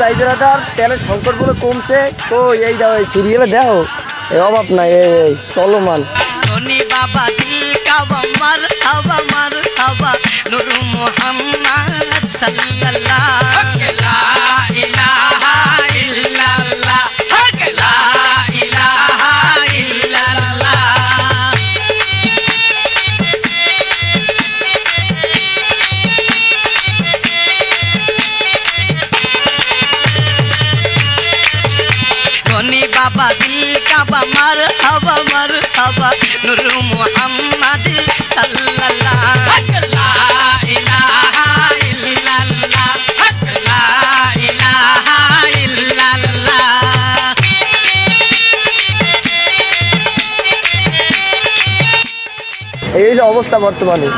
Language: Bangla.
দায়িত্বটার তেলের সংকটগুলো কমছে তো এই দাও এই সিরিয়ালে দেখো এই অভাব নাই এই চলমান ধনী বাবা দিল কাবা মার হাবা নূর মুহাম্মদ সাল্লাল্লাহু লা ইলাহা ইল্লাল্লাহ লা ইলাহা ইল্লাল্লাহ ধনী বাবা দিল কাবা মার হাবা নূর মুহাম্মদ সাল্লাল্লাহু লা ইলাহা ইল্লাল্লাহ লা ইলাহা ইল্লাল্লাহ এই অবস্থা বর্তমানে।